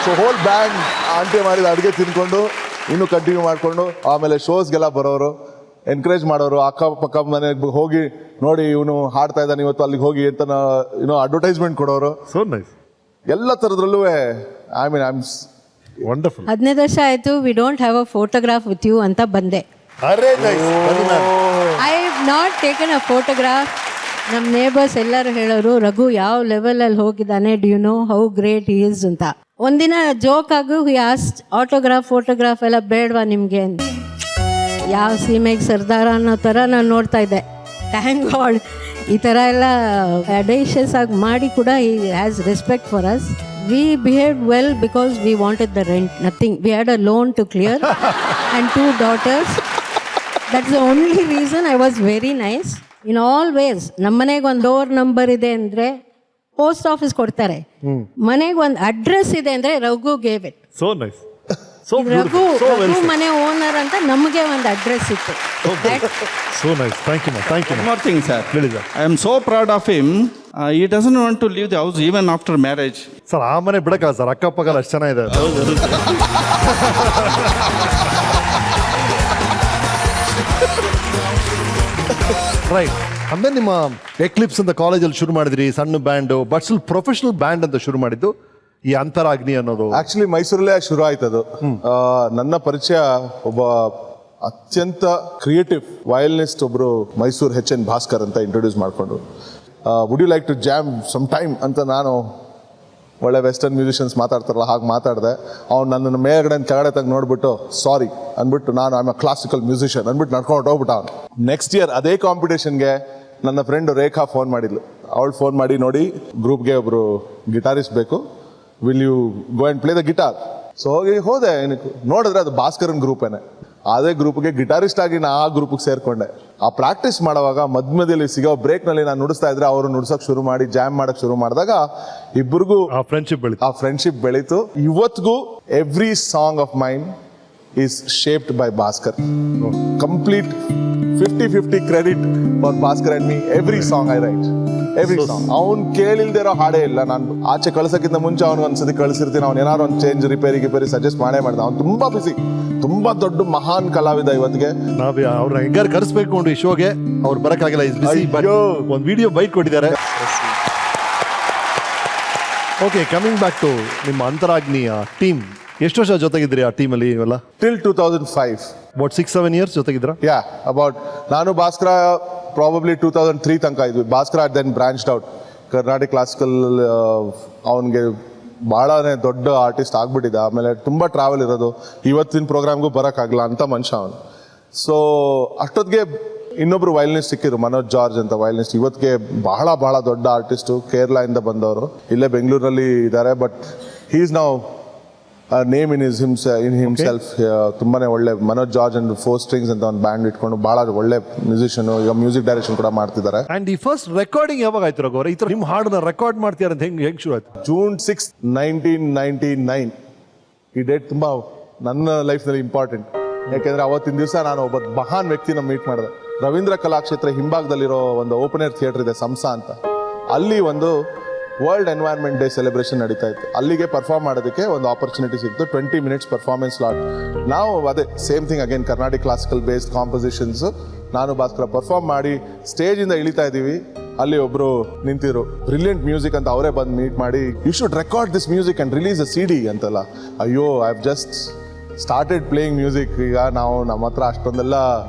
So hole band aunty ಮಾಡಿದ ಅಡುಗೆ ತಿನ್ಕೊಂಡು ಇನ್ನೂ ಕಂಟಿನ್ಯೂ ಮಾಡಿಕೊಂಡು ಆಮೇಲೆ ಶೋಸ್ಗೆಲ್ಲ ಬರೋರು, ಎನ್ಕರೇಜ್ ಮಾಡೋರು, ಅಕ್ಕಪಕ್ಕ ಮನೆಗೆ ಹೋಗಿ ನೋಡಿ ಇವನು ಹಾಡ್ತಾ ಇದ್ದಾನೆ ಇವತ್ತು ಅಲ್ಲಿಗೆ ಹೋಗಿ ಅಂತ ಅಡ್ವರ್ಟೈಸ್ಮೆಂಟ್ ಕೊಡೋರು. So nice. ಎಲ್ಲ ಥರದ್ರಲ್ಲೂ I mean I am wonderful. 15 ವರ್ಷ ಆಯಿತು, we don't have a photograph with you ಅಂತ ಬಂದೆ. ಅರೆ ನೈಸ್. ಬನ್ನಿ ma'am. I have not taken a photograph. ನಮ್ಮ ನೇಬರ್ಸ್ ಎಲ್ಲರೂ ಹೇಳೋರು, ರಘು ಯಾವ ಲೆವೆಲಲ್ಲಿ ಹೋಗಿದ್ದಾನೆ, do you know how great he is ಅಂತ. ಒಂದಿನ ಜೋಕ್ ಆಗು ಆಸ್ಟ್ ಫೋಟೋಗ್ರಾಫ್ ಎಲ್ಲ ಬೇಡವಾ ನಿಮಗೆ ಅಂತ. ಯಾವ ಸೀಮೆಗೆ ಸರ್ದಾರ ಅನ್ನೋ ಥರ ನಾನು ನೋಡ್ತಾ ಇದ್ದೆ. ಥ್ಯಾಂಕ್ ಗಾಡ್ ಈ ಥರ ಎಲ್ಲ ಅಡೇಷಿಯಸ್ ಆಗಿ ಮಾಡಿ ಕೂಡ he has respect for us. We behave well because we wanted the rent, nothing. We had a loan to clear and 2 daughters. That's the only reason I was very nice in all ways. ನಮ್ಮ ಮನೆಗೆ ಒಂದು door number ಇದೆ ಅಂದರೆ post office ಕೊಡ್ತಾರೆ, ಮನೆಗೆ ಒಂದು address ಇದೆ ಅಂದರೆ Raghu gave it. So nice. So Raghu ಮನೆ ಓನರ್ ಅಂತ ನಮಗೆ ಒಂದು ಅಡ್ರೆಸ್ ಇತ್ತು. So nice. ಥ್ಯಾಂಕ್ ಯು ಮಾ. Thank you. One more thing, sir. ಹೇಳಿ sir. I am so proud of him. He doesn't want to leave the house even after marriage. Sir ಆ ಮನೆ ಬಿಡಕ್ಕಲ್ಲ sir, ಅಕ್ಕಪಕ್ಕ ಅಷ್ಟು ಚೆನ್ನಾಗಿದೆ. ರೈಟ್. ಅಂದ್ರೆ ನಿಮ್ಮ ಎಕ್ಲಿಪ್ಸ್ ಅಂತ ಕಾಲೇಜಲ್ಲಿ ಶುರು ಮಾಡಿದ್ರಿ, ಸಣ್ಣ band, but still professional band ಅಂತ ಶುರು ಮಾಡಿದ್ದು ಈ ಅಂತರಾಗ್ನಿ ಅನ್ನೋದು. ಆಕ್ಚುಲಿ ಮೈಸೂರಲ್ಲೇ ಶುರು ಆಯ್ತದು. ನನ್ನ ಪರಿಚಯ ಒಬ್ಬ ಅತ್ಯಂತ ಕ್ರಿಯೇಟಿವ್ ವಯಲಿನಿಸ್ಟ್ ಒಬ್ರು ಮೈಸೂರು HN ಭಾಸ್ಕರ್ ಅಂತ ಇಂಟ್ರೊಡ್ಯೂಸ್ ಮಾಡಿಕೊಂಡು, would you like to jam some time ಅಂತ ನಾನು ಒಳ್ಳೆ ವೆಸ್ಟರ್ನ್ ಮ್ಯೂಸಿಷಿಯನ್ಸ್ ಮಾತಾಡ್ತಾರಲ್ಲ ಹಾಗೆ ಮಾತಾಡಿದೆ. ಅವ್ನು ನನ್ನನ್ನು ಮೇಲ್ಗಡೆ ಕೆಳಗಡೆ ತಂಗ ನೋಡ್ಬಿಟ್ಟು ಸಾರಿ ಅಂದ್ಬಿಟ್ಟು ನಾನು I M a classical musician ಅಂದ್ಬಿಟ್ಟು ನಡ್ಕೊಂಡು ಹೋಗ್ಬಿಟ್ಟ ಅವ್ನು. ನೆಕ್ಸ್ಟ್ ಇಯರ್ ಅದೇ ಕಾಂಪಿಟೇಷನ್ಗೆ ನನ್ನ ಫ್ರೆಂಡ್ ರೇಖಾ ಫೋನ್ ಮಾಡಿದ್ಲು. ಅವಳು ಫೋನ್ ಮಾಡಿ, ನೋಡಿ ಗ್ರೂಪ್ಗೆ ಒಬ್ರು ಗಿಟಾರಿಸ್ಟ್ ಬೇಕು, will you go and play the guitar? So ಹೋದೆ. ಏನಕ್ಕೆ ನೋಡಿದ್ರೆ ಅದು ಭಾಸ್ಕರನ್ ಗ್ರೂಪೇನೆ. ಅದೇ ಗ್ರೂಪ್ಗೆ ಗಿಟಾರಿಸ್ಟ್ ಆಗಿ ನಾ ಆ ಗ್ರೂಪಿಗೆ ಸೇರ್ಕೊಂಡೆ. ಆ ಪ್ರಾಕ್ಟೀಸ್ ಮಾಡುವಾಗ ಮಧ್ಯದಲ್ಲಿ ಸಿಗೋ ಬ್ರೇಕ್ನಲ್ಲಿ ನಾನು ನುಡಿಸ್ತಾ ಇದ್ರೆ ಅವರು ನುಡ್ಸೋಕೆ ಶುರು ಮಾಡಿ ಜಾಮ್ ಮಾಡಕ್ಕೆ ಶುರು ಮಾಡಿದಾಗ ಇಬ್ಬರಿಗೂ ಆ ಫ್ರೆಂಡ್ಶಿಪ್ ಬೆಳೀತು. ಇವತ್ತಿಗೂ every song of main is shaped by Bhaskar. Complete 50-50 credit for Bhaskar and me. Every song I right, every song. ಅವ್ನು ಕೇಳಿಲ್ದೇ ಇರೋ ಹಾಡೇ ಇಲ್ಲ. ನಾನು ಆಚೆ ಕಳ್ಸೋಕ್ಕಿಂತ ಮುಂಚೆ ಅವ್ನಿಗೆ ಒಂದ್ಸತಿ ಕಳಿಸಿರ್ತೀನಿ. ಅವ್ನು ಏನಾದ್ರು ಒಂದು ಚೇಂಜ್ ರಿಪೇರಿ ಸಜೆಸ್ಟ್ ಮಾಡೇ ಮಾಡ್ದ. ಅವ್ನು ತುಂಬಾ ಬಿಸಿ, ತುಂಬಾ ದೊಡ್ಡ ಮಹಾನ್ ಕಲಾವಿದ. ಇವತ್ತಿಗೆ ನಾವ್ ಅವ್ರನ್ನ ಹೆಂಗಾರು ಕರೆಸ್ಬೇಕು ಈ ಶೋಗೆ, ಅವ್ರು ಬರಕ್ಕಾಗಿಲ್ಲ, ಇಸ್ ಬಿಸಿ. ಬಟ್ ಒಂದು ವಿಡಿಯೋ ಬೈಟ್ ಕೊಟ್ಟಿದ್ದಾರೆ. ಓಕೆ, ಕಮಿಂಗ್ ಬ್ಯಾಕ್ ಟು ನಿಮ್ಮ ಅಂತರಾಗ್ನಿಯ ಟೀಮ್. ಎಷ್ಟು ವರ್ಷ ಜೊತೆಗಿದ್ರಿ ಆ ಟೀಮಲ್ಲಿ ಇವೆಲ್ಲ? ಟಿಲ್ 2005. ಅಬೌಟ್ 6-7 years ಜೊತೆಗಿದ್ರ? Yeah, about. ನಾನು ಭಾಸ್ಕರ ಪ್ರಾಬಬ್ಲಿ 2003 ತನಕ ಇದ್ವಿ. Bhaskar then branched out. Karnataka classical ಅವನಿಗೆ ಭಾಳನೇ ದೊಡ್ಡ ಆರ್ಟಿಸ್ಟ್ ಆಗ್ಬಿಟ್ಟಿದೆ. ಆಮೇಲೆ ತುಂಬ ಟ್ರಾವೆಲ್ ಇರೋದು, ಇವತ್ತಿನ ಪ್ರೋಗ್ರಾಮ್ಗೂ ಬರೋಕ್ಕಾಗಲ್ಲ ಅಂತ ಮನುಷ್ಯ ಅವನು. ಸೊ ಅಷ್ಟೊತ್ತಿಗೆ ಇನ್ನೊಬ್ರು ವಯಲಿನಿಸ್ಟ್ ಸಿಕ್ಕಿದ್ರು, ಮನೋಜ್ ಜಾರ್ಜ್ ಅಂತ ವಯಲಿನಿಸ್ಟ್. ಇವತ್ತಿಗೆ ಬಹಳ ದೊಡ್ಡ ಆರ್ಟಿಸ್ಟು, ಕೇರಳದಿಂದ ಬಂದವರು, ಇಲ್ಲೇ ಬೆಂಗಳೂರಲ್ಲಿ ಇದ್ದಾರೆ. But he is now name in himself. ತುಂಬಾನೇ ಒಳ್ಳೆ ಮನೋಜ್ ಜಾರ್ಜ್ ಅಂಡ್ 4 strings ಅಂತ ಒಂದು ಬ್ಯಾಂಡ್ ಇಟ್ಕೊಂಡು ಬಹಳ ಒಳ್ಳೆ ಮ್ಯೂಸಿಷಿಯನ್. ಈಗ ಮ್ಯೂಸಿಕ್ ಡೈರೆಕ್ಷನ್ ಕೂಡ ಮಾಡ್ತಿದ್ದಾರೆ. ಅಂಡ್ ಈ ಫಸ್ಟ್ ರೆಕಾರ್ಡಿಂಗ್ ಯಾವಾಗ ಆಯ್ತು ರಘು? ಈ ತರ ನಿಮ್ಮ ಹಾಡನ್ನ ರೆಕಾರ್ಡ್ ಮಾಡ್ತೀರ ಅಂತ ಹೆಂಗ್ ಶುರು ಆಯ್ತು? June 6, 1999. ಈ ಡೇಟ್ ತುಂಬಾ ನನ್ನ ಲೈಫ್ನಲ್ಲಿ ಇಂಪಾರ್ಟೆಂಟ್. ಯಾಕೆಂದ್ರೆ ಅವತ್ತಿನ ದಿವಸ ನಾನು ಒಬ್ಬ ಮಹಾನ್ ವ್ಯಕ್ತಿನ ಮೀಟ್ ಮಾಡಿದೆ. ರವೀಂದ್ರ ಕಲಾಕ್ಷೇತ್ರ ಹಿಂಭಾಗದಲ್ಲಿರೋ ಒಂದು ಓಪನ್ ಏರ್ ಥಿಯೇಟರ್ ಇದೆ, ಸಂಸಾ ಅಂತ. ಅಲ್ಲಿ ಒಂದು ವರ್ಲ್ಡ್ ಎನ್ವೈರ್ಮೆಂಟ್ ಡೇ ಸೆಲೆಬ್ರೇಷನ್ ನಡೀತಾ ಇತ್ತು. ಅಲ್ಲಿಗೆ ಪರ್ಫಾರ್ಮ್ ಮಾಡೋದಕ್ಕೆ ಒಂದು ಆಪರ್ಚುನಿಟಿ ಸಿಕ್ತು. 20 minutes ಪರ್ಫಾರ್ಮೆನ್ಸ್ ಸ್ಲಾಟ್. ನಾವು ಅದೇ same thing again, Carnatic classical based compositions. ನಾನು ಭಾಸ್ಕರ ಪರ್ಫಾರ್ಮ್ ಮಾಡಿ ಸ್ಟೇಜಿಂದ ಇಳಿತಾ ಇದ್ದೀವಿ. ಅಲ್ಲಿ ಒಬ್ರು ನಿಂತಿರು, ಬ್ರಿಲಿಯಂಟ್ ಮ್ಯೂಸಿಕ್ ಅಂತ ಅವರೇ ಬಂದು ಮೀಟ್ ಮಾಡಿ, you should record this music and release a CD ಅಂತಲ್ಲ. ಅಯ್ಯೋ, I have just started playing music. ಈಗ ನಮ್ಮ ಹತ್ರ ಅಷ್ಟೊಂದೆಲ್ಲ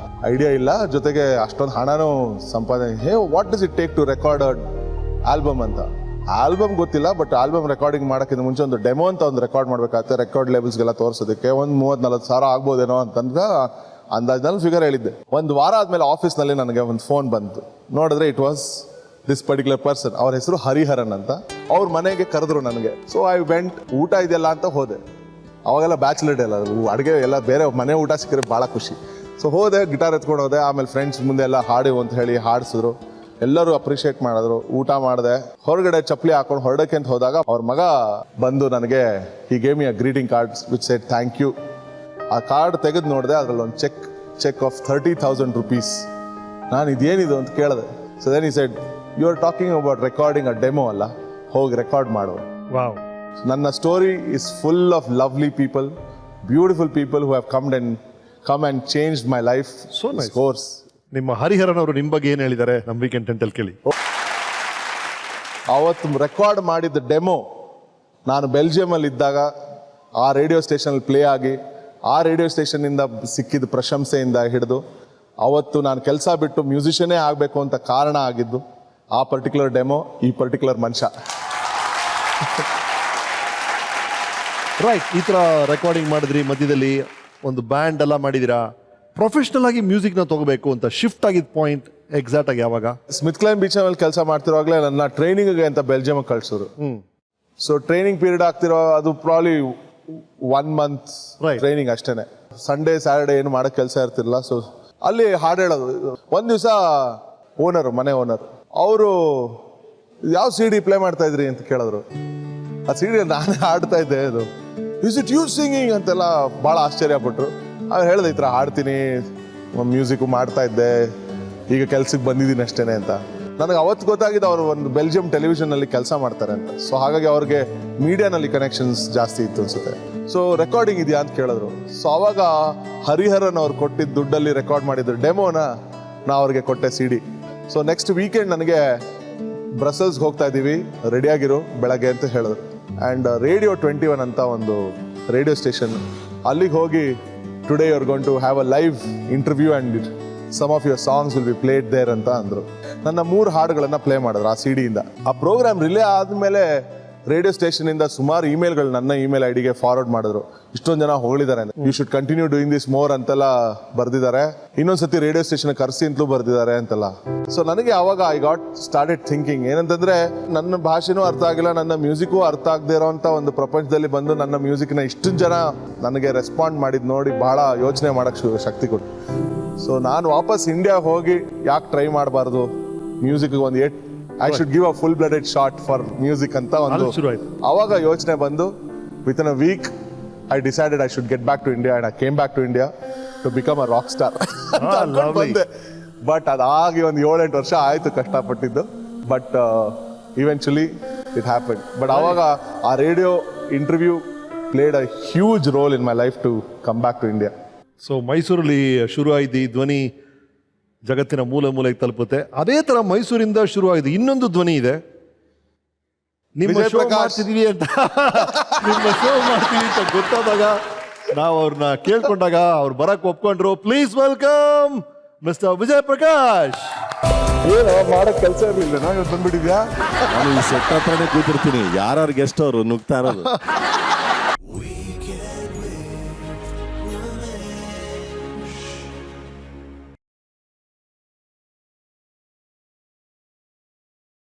ಐಡಿಯಾ ಇಲ್ಲ, ಜೊತೆಗೆ ಅಷ್ಟೊಂದು ಹಣನೂ ಸಂಪಾದನೆ. ಹೇ, what does it take to record album ಅಂತ. ಆಲ್ಬಮ್ ಗೊತ್ತಿಲ್ಲ, ಬಟ್ ಆಲ್ಬಮ್ ರೆಕಾರ್ಡಿಂಗ್ ಮಾಡೋಕ್ಕಿಂತ ಮುಂಚೆ ಒಂದು ಡೆಮೋ ಅಂತ ಒಂದು ರೆಕಾರ್ಡ್ ಮಾಡಬೇಕಾಗುತ್ತೆ. ರೆಕಾರ್ಡ್ ಲೇಬಲ್ಸ್ಗೆಲ್ಲ ತೋರಿಸೋದಕ್ಕೆ ಒಂದು 30-40 ಸಾವಿರ ಆಗ್ಬೋದೇನೋ ಅಂತಂದ್ರೆ ಅಂದಾಜ್ನಲ್ಲಿ ಫಿಗರ್ ಹೇಳಿದ್ದೆ. ಒಂದು ವಾರ ಆದಮೇಲೆ ಆಫೀಸ್ನಲ್ಲಿ ನನಗೆ ಒಂದು ಫೋನ್ ಬಂತು. ನೋಡಿದ್ರೆ it was this particular person. ಅವ್ರ ಹೆಸರು ಹರಿಹರನ್ ಅಂತ. ಅವ್ರ ಮನೆಗೆ ಕರೆದ್ರು ನನಗೆ. So I went. ಊಟ ಇದೆಯಲ್ಲ ಅಂತ ಹೋದೆ. ಅವಾಗೆಲ್ಲ ಬ್ಯಾಚುಲರ್ ಡೇ ಅಲ್ಲ, ಅಡುಗೆ ಎಲ್ಲ ಬೇರೆ ಮನೆ ಊಟ ಸಿಕ್ಕರೆ ಭಾಳ ಖುಷಿ. ಸೊ ಹೋದೆ, ಗಿಟಾರ್ ಎತ್ಕೊಂಡು ಹೋದೆ. ಆಮೇಲೆ ಫ್ರೆಂಡ್ಸ್ ಮುಂದೆ ಎಲ್ಲ ಹಾಡಿ ಅಂತ ಹೇಳಿ ಹಾಡಿಸಿದ್ರು. ಎಲ್ಲರೂ ಅಪ್ರಿಷಿಯೇಟ್ ಮಾಡಿದ್ರು. ಊಟ ಮಾಡಿದೆ. ಹೊರಗಡೆ ಚಪ್ಪಲಿ ಹಾಕೊಂಡು ಹೊರಡಕ್ಕೆ ಅಂತ ಹೋದಾಗ ಅವ್ರ ಮಗ ಬಂದು ನನಗೆ ಈ gave me a greeting card which said thank you. ಆ ಕಾರ್ಡ್ ತೆಗೆದು ನೋಡಿದೆ, ಅದರಲ್ಲಿ ಒಂದು ಚೆಕ್ ಆಫ್ 30,000 rupees. ನಾನು ಇದೇನಿದು ಅಂತ ಕೇಳಿದೆ. So then he said, you are talking about recording a demo ಅಲ್ಲ, ಹೋಗಿ ರೆಕಾರ್ಡ್ ಮಾಡು. ವಾವ್. ನನ್ನ story is full of lovely people, beautiful people who have come and change my life. So nice. Course ನಿಮ್ಮ ಹರಿಹರನ್ ಅವರು ನಿಮ್ಮ ಬಗ್ಗೆ ಏನು ಹೇಳಿದ್ದಾರೆ ನಮ್ಮ ವೀಕೆಂಡ್ ಟೆಂಟಲ್ಲಿ ಕೇಳಿ. ಅವತ್ತು ರೆಕಾರ್ಡ್ ಮಾಡಿದ ಡೆಮೋ ನಾನು ಬೆಲ್ಜಿಯಮಲ್ಲಿ ಇದ್ದಾಗ ಆ ರೇಡಿಯೋ ಸ್ಟೇಷನಲ್ಲಿ ಪ್ಲೇ ಆಗಿ ಆ ರೇಡಿಯೋ ಸ್ಟೇಷನ್ನಿಂದ ಸಿಕ್ಕಿದ ಪ್ರಶಂಸೆಯಿಂದ ಹಿಡಿದು ಅವತ್ತು ನಾನು ಕೆಲಸ ಬಿಟ್ಟು ಮ್ಯೂಸಿಷಿಯನ್ನೇ ಆಗಬೇಕು ಅಂತ ಕಾರಣ ಆಗಿದ್ದು ಆ ಪರ್ಟಿಕ್ಯುಲರ್ ಡೆಮೋ, ಈ ಪರ್ಟಿಕ್ಯುಲರ್ ಮನುಷ್ಯ. ರೈಟ್, ಈ ಥರ ರೆಕಾರ್ಡಿಂಗ್ ಮಾಡಿದ್ರಿ, ಮಧ್ಯದಲ್ಲಿ ಒಂದು ಬ್ಯಾಂಡ್ ಎಲ್ಲ ಮಾಡಿದ್ದೀರಾ. ಪ್ರೊಫೆಷ್ನಲ್ ಆಗಿ ಮ್ಯೂಸಿಕ್ನ ತಗೋಬೇಕು ಅಂತ ಶಿಫ್ಟ್ ಆಗಿದ್ದ ಪಾಯಿಂಟ್ ಎಕ್ಸಾಕ್ಟ್ ಆಗಿ ಯಾವಾಗ? ಸ್ಮಿತ್ ಕ್ಲೈನ್ ಬೀಚ್ ಮೇಲೆ ಕೆಲಸ ಮಾಡ್ತಿರುವಾಗಲೇ ನನ್ನ ಟ್ರೈನಿಂಗ್ಗೆ ಅಂತ ಬೆಲ್ಜಿಯಮ್ಗೆ ಕಳಿಸೋರು. ಸೊ ಟ್ರೈನಿಂಗ್ ಪೀರಿಯಡ್ ಆಗ್ತಿರೋ ಅದು ಪ್ರಾಬ್ಲಿ 1 month Right. ಟ್ರೈನಿಂಗ್ ಅಷ್ಟೇನೆ. ಸಂಡೇ ಸ್ಯಾಟರ್ಡೇ ಏನು ಮಾಡೋಕ್ಕೆ ಕೆಲಸ ಇರ್ತಿರಲಿಲ್ಲ. ಸೊ ಅಲ್ಲಿ ಹಾಡು ಹೇಳೋದು. ಒಂದು ದಿವಸ ಮನೆ ಓನರ್ ಅವರು ಯಾವ ಸಿ ಡಿ ಪ್ಲೇ ಮಾಡ್ತಾ ಇದ್ರಿ ಅಂತ ಕೇಳಿದ್ರು. ಆ ಸಿ ಡಿ ನಾನೇ ಹಾಡ್ತಾ ಇದ್ದೆ. ಅದು ಇಸ್ ಇಟ್ ಯೂ ಸಿಂಗಿಂಗ್ ಅಂತೆಲ್ಲ ಭಾಳ ಆಶ್ಚರ್ಯಪಟ್ಟರು. ಅವ್ರು ಹೇಳಿದೆ ಈ ಥರ ಹಾಡ್ತೀನಿ, ಮ್ಯೂಸಿಕ್ಕು ಮಾಡ್ತಾ ಇದ್ದೆ, ಈಗ ಕೆಲ್ಸಕ್ಕೆ ಬಂದಿದ್ದೀನಿ ಅಷ್ಟೇನೆ ಅಂತ. ನನಗೆ ಅವತ್ತು ಗೊತ್ತಾಗಿದೆ ಅವರು ಒಂದು ಬೆಲ್ಜಿಯಂ ಟೆಲಿವಿಷನ್ನಲ್ಲಿ ಕೆಲಸ ಮಾಡ್ತಾರೆ ಅಂತ. ಸೊ ಹಾಗಾಗಿ ಅವ್ರಿಗೆ ಮೀಡಿಯಾನಲ್ಲಿ ಕನೆಕ್ಷನ್ಸ್ ಜಾಸ್ತಿ ಇತ್ತು ಅನ್ಸುತ್ತೆ. ಸೊ ರೆಕಾರ್ಡಿಂಗ್ ಇದೆಯಾ ಅಂತ ಕೇಳಿದ್ರು. ಸೊ ಅವಾಗ ಹರಿಹರನ್ ಅವ್ರು ಕೊಟ್ಟಿದ್ದ ದುಡ್ಡಲ್ಲಿ ರೆಕಾರ್ಡ್ ಮಾಡಿದ್ರು ಡೆಮೋನ ನಾ ಅವ್ರಿಗೆ ಕೊಟ್ಟೆ C D. So next weekend ನನಗೆ ಬ್ರಸಲ್ಸ್ಗೆ ಹೋಗ್ತಾ ಇದ್ದೀವಿ, ರೆಡಿಯಾಗಿರು ಬೆಳಗ್ಗೆ ಅಂತ ಹೇಳಿದ್ರು. ಆ್ಯಂಡ್ ರೇಡಿಯೋ 21 ಅಂತ ಒಂದು ರೇಡಿಯೋ ಸ್ಟೇಷನ್, ಅಲ್ಲಿಗೆ ಹೋಗಿ today you are going to have a live interview and some of your songs will be played there ಅಂತ ಅಂದರು. ನನ್ನ 3 ಹಾಡುಗಳನ್ನು ಪ್ಲೇ ಮಾಡಿದ್ರು ಆ ಸಿ ಡಿಯಿಂದ. ಆ ಪ್ರೋಗ್ರಾಮ್ ರಿಲೇ ಆದಮೇಲೆ ರೇಡಿಯೋ ಸ್ಟೇಷನಿಂದ ಸುಮಾರು ಇಮೇಲ್ಗಳು ನನ್ನ ಇಮೇಲ್ ಐ ಡಿಗೆ ಫಾರ್ವರ್ಡ್ ಮಾಡಿದ್ರು. ಇಷ್ಟೊಂದು ಜನ ಹೊಗಳಿದ್ದಾರೆ, you should continue doing this more ಅಂತೆಲ್ಲ ಬರ್ದಿದ್ದಾರೆ. ಇನ್ನೊಂದ್ಸತಿ ರೇಡಿಯೋ ಸ್ಟೇಷನ್ ಕರೆಸಿ ಅಂತಲೂ ಬರ್ದಿದ್ದಾರೆ ಅಂತೆಲ್ಲ. ಸೊ ನನಗೆ ಆವಾಗ ಐ ಗಾಟ್ ಸ್ಟಾರ್ಟೆಡ್ ಥಿಂಕಿಂಗ್ ಏನಂತಂದ್ರೆ, ನನ್ನ ಭಾಷೆನೂ ಅರ್ಥ ಆಗಿಲ್ಲ, ನನ್ನ ಮ್ಯೂಸಿಕ್ಕು ಅರ್ಥ ಆಗದೆ ಇರೋಂಥ ಒಂದು ಪ್ರಪಂಚದಲ್ಲಿ ಬಂದು ನನ್ನ ಮ್ಯೂಸಿಕ್ನ ಇಷ್ಟು ಜನ ನನಗೆ ರೆಸ್ಪಾಂಡ್ ಮಾಡಿದ್ ನೋಡಿ ಬಹಳ ಯೋಚನೆ ಮಾಡೋಕ್ಕೆ ಶಕ್ತಿ ಕೊಟ್ಟು. ಸೊ ನಾನು ವಾಪಸ್ ಇಂಡಿಯಾ ಹೋಗಿ ಯಾಕೆ ಟ್ರೈ ಮಾಡಬಾರ್ದು ಮ್ಯೂಸಿಕ್ಗೆ ಒಂದು I should give a full blooded shot for music ಅಂತ ಒಂದು ಶುರು ಆಯ್ತು. ಅವಾಗ ಯೋಚನೆ ಬಂದು within a week I decided I should get back to India and I came back to India to become a rock star ಬಂದೆ. But ಅದಾಗಿ ಒಂದು 7-8 ವರ್ಷ ಆಯ್ತು ಕಷ್ಟಪಟ್ಟಿದ್ದು. But eventually it happen. But ಅವಾಗ ಆ radio interview played a huge role in my life to come back to India. So ಮೈಸೂರಲ್ಲಿ ಶುರು ಆಯ್ತು ಈ ಧ್ವನಿ, ಜಗತ್ತಿನ ಮೂಲೆಗೆ ತಲುಪುತ್ತೆ. ಅದೇ ತರ ಮೈಸೂರಿಂದ ಶುರು ಆಗಿದೆ ಇನ್ನೊಂದು ಧ್ವನಿ ಇದೆ. ನಿಮ್ಮ ವಿಜಯ್ ಶೋ ಪ್ರಕಾಶ್. ಮಾಡ್ತಿದೀವಿ ಅಂತ ನಿಮ್ಮ ಶೋ ಮಾಡ್ತೀವಿ ಅಂತ ಗೊತ್ತಾದಾಗ ನಾವು ಅವ್ರನ್ನ ಕೇಳ್ಕೊಂಡಾಗ ಅವ್ರು ಬರಕ್ ಒಪ್ಕೊಂಡ್ರು. Please welcome mister Vijay Prakash. ಏನು ಮಾಡಕ್ ಕೆಲಸ ಇರ್ಲಿಲ್ಲ, ನಾನು ಬಂದ್ಬಿಟ್ಟಿದ್ಯಾ? ನಾನು ಈ ಸೆಟ್ ಹತ್ರನೇ ಕೂತಿರ್ತೀನಿ, ಯಾರು ಗೆಸ್ಟ್ ಅವರು ನುಗ್ತಾ ಇರೋದು.